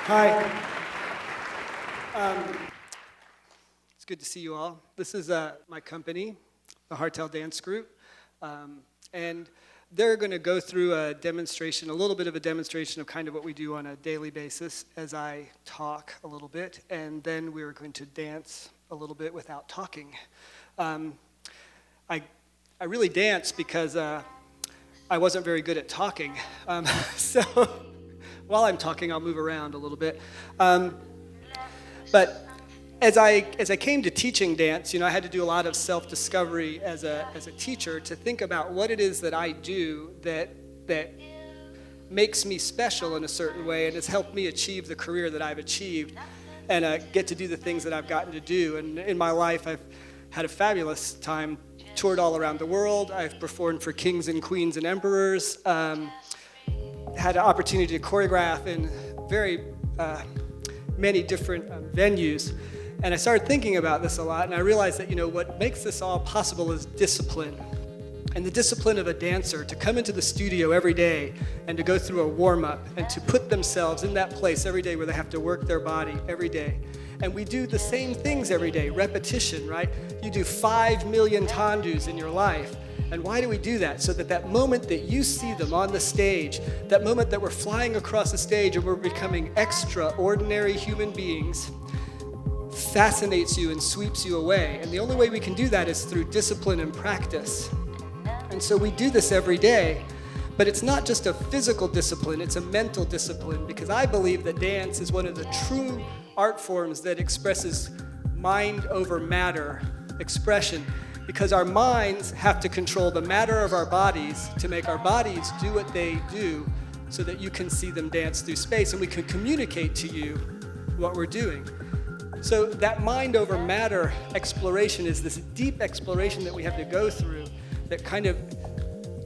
Hi. It's good to see you all. This is my company, the Hartel Dance Group, and they're going to go through a demonstration, a little bit of a demonstration of kind of what we do on a daily basis as I talk a little bit, and then we're going to dance a little bit without talking. I really dance because I wasn't very good at talking, so while I'm talking, I'll move around a little bit. But as I came to teaching dance, I had to do a lot of self-discovery as a teacher to think about what it is that I do that makes me special in a certain way and has helped me achieve the career that I've achieved and get to do the things that I've gotten to do. And in my life, I've had a fabulous time, toured all around the world. I've performed for kings and queens and emperors. Had an opportunity to choreograph in very many different venues. And I started thinking about this a lot, and I realized that, what makes this all possible is discipline. And the discipline of a dancer to come into the studio every day and to go through a warm-up and to put themselves in that place every day where they have to work their body every day. And we do the same things every day, repetition, right? You do 5 million tandus in your life. And why do we do that? So that moment that you see them on the stage, that moment that we're flying across the stage and we're becoming extraordinary human beings, fascinates you and sweeps you away. And the only way we can do that is through discipline and practice. And so we do this every day, but it's not just a physical discipline, it's a mental discipline, because I believe that dance is one of the true art forms that expresses mind over matter expression. Because our minds have to control the matter of our bodies to make our bodies do what they do so that you can see them dance through space and we can communicate to you what we're doing. So that mind over matter exploration is this deep exploration that we have to go through that kind of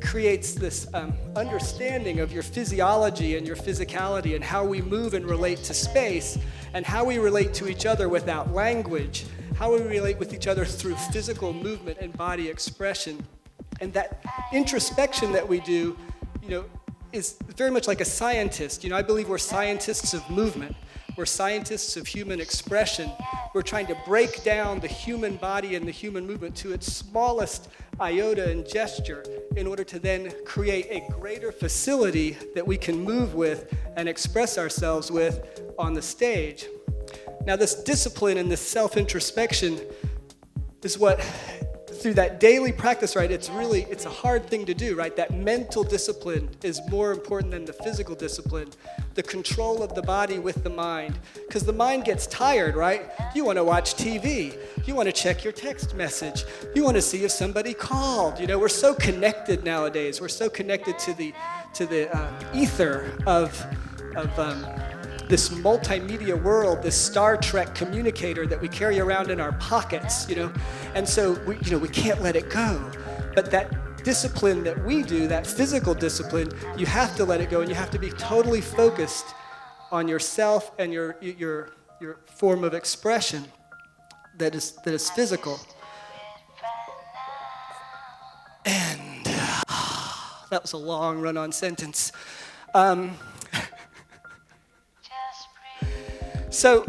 creates this understanding of your physiology and your physicality and how we move and relate to space and how we relate to each other without language, how we relate with each other through physical movement and body expression. And that introspection that we do, is very much like a scientist. I believe we're scientists of movement. We're scientists of human expression. We're trying to break down the human body and the human movement to its smallest iota and gesture in order to then create a greater facility that we can move with and express ourselves with on the stage. Now, this discipline and this self-introspection is what, through that daily practice, right, it's a hard thing to do, right? That mental discipline is more important than the physical discipline. The control of the body with the mind. Because the mind gets tired, right? You want to watch TV. You want to check your text message. You want to see if somebody called. We're so connected nowadays. We're so connected to the ether of this multimedia world, this Star Trek communicator that we carry around in our pockets, and so we can't let it go. But that discipline that we do, that physical discipline, you have to let it go, and you have to be totally focused on yourself and your form of expression that is physical. And that was a long run-on sentence. So,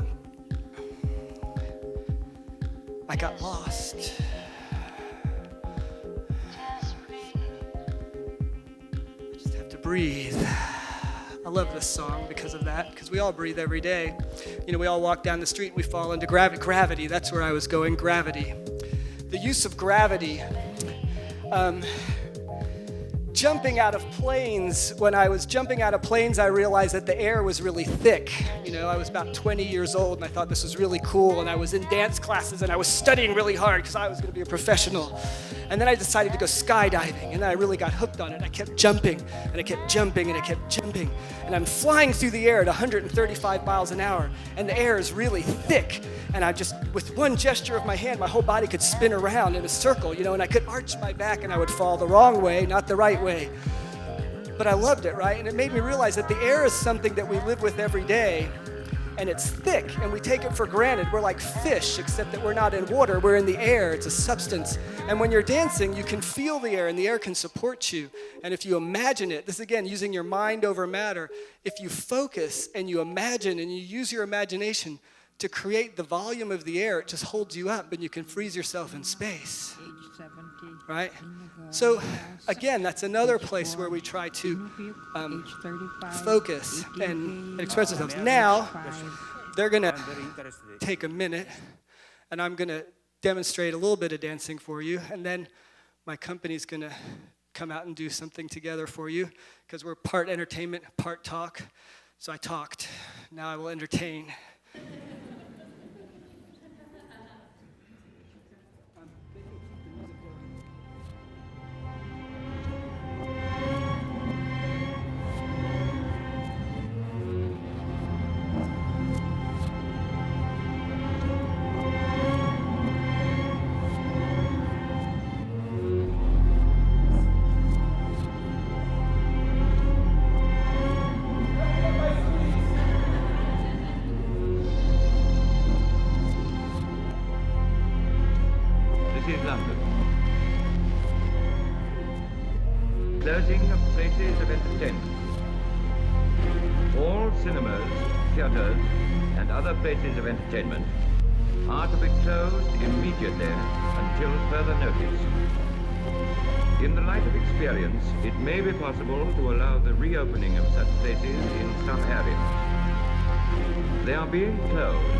I got lost. I just have to breathe. I love this song because of that, because we all breathe every day. We all walk down the street and we fall into gravity. That's where I was going, gravity. The use of gravity. Jumping out of planes, when I was jumping out of planes, I realized that the air was really thick. I was about 20 years old, and I thought this was really cool, and I was in dance classes, and I was studying really hard because I was going to be a professional. And then I decided to go skydiving, and I really got hooked on it. I kept jumping, and I kept jumping, and I kept jumping. And I'm flying through the air at 135 miles an hour, and the air is really thick. And I just, with one gesture of my hand, my whole body could spin around in a circle, and I could arch my back, and I would fall the wrong way, not the right way. But I loved it, right? And it made me realize that the air is something that we live with every day. and it's thick, and we take it for granted. We're like fish, except that we're not in water, we're in the air. It's a substance. And when you're dancing, you can feel the air, and the air can support you. And if you imagine it, this again, using your mind over matter, if you focus and you imagine and you use your imagination to create the volume of the air, it just holds you up, and you can freeze yourself in space. Right? So again, that's another place where we try to focus and express ourselves. Now, they're going to take a minute, and I'm going to demonstrate a little bit of dancing for you, and then my company's going to come out and do something together for you, because we're part entertainment, part talk. So I talked. Now I will entertain. This is London. Closing of places of entertainment. All cinemas, theatres, and other places of entertainment are to be closed immediately until further notice. In the light of experience, it may be possible to allow the reopening of such places in some areas. They are being closed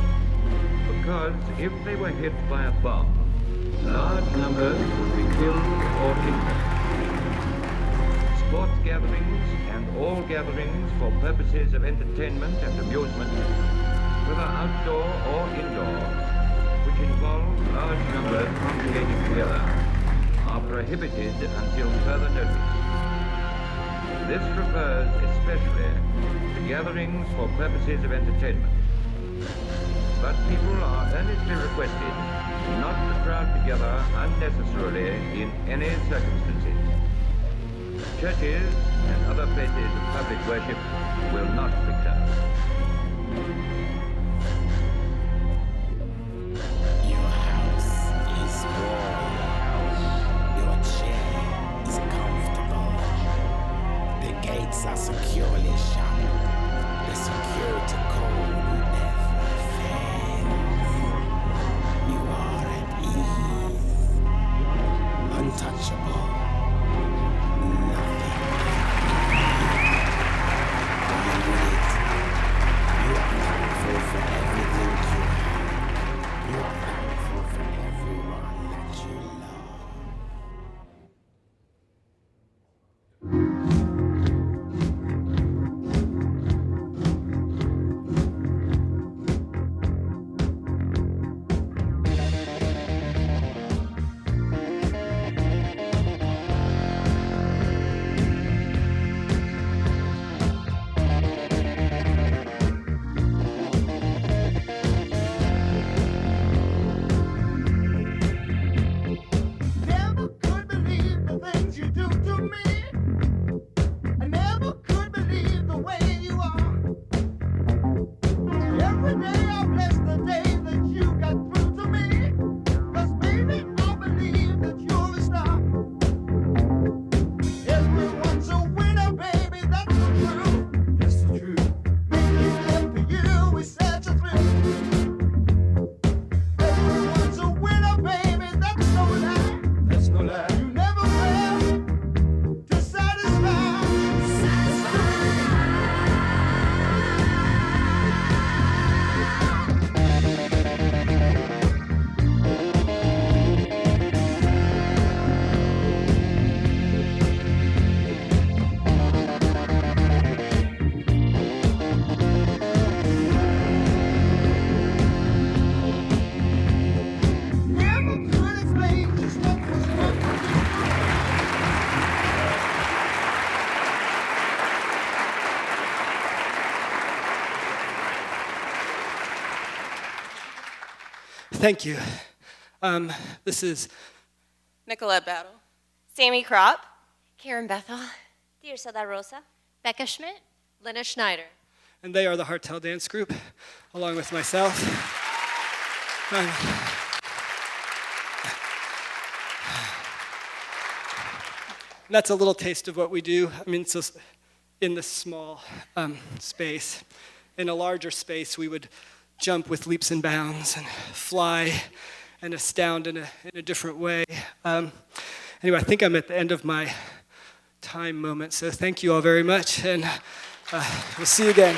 because if they were hit by a bomb, large numbers would be killed or injured. Sports gatherings and all gatherings for purposes of entertainment and amusement, whether outdoor or indoor, which involve large numbers congregating together, are prohibited until further notice. This refers especially to gatherings for purposes of entertainment. But people are earnestly requested not to crowd together unnecessarily in any circumstances. Churches and other places of public worship will not be closed. Your house is warm. Your chair is comfortable. The gates are securely shut. The security code never fails. You are at ease. Untouchable. Nothing. You are thankful for everything you have. You are thankful for everyone that you love. Never could believe the things you do to me. I never could believe the way you are. Every day I bless the day that you got through to me. 'Cause baby, I believe that you're a star. Everyone's a winner, baby, that's the truth. That's the truth. Making love to you is such a thrill. Everyone's a winner, baby, that's no lie. That's no lie. You never fail to satisfy. Never could explain just what was meant to be. Thank you. This is Nicolette Battle. Sammy Crop, Karen Bethel. Tirsa da Rosa, Becca Schmidt. Lena Schneider. And they are the Hartel dance group, along with myself. That's a little taste of what we do. I mean, so in this small space. In a larger space, we would jump with leaps and bounds and fly and astound in a different way. Anyway, I think I'm at the end of my time moment, so thank you all very much, and we'll see you again.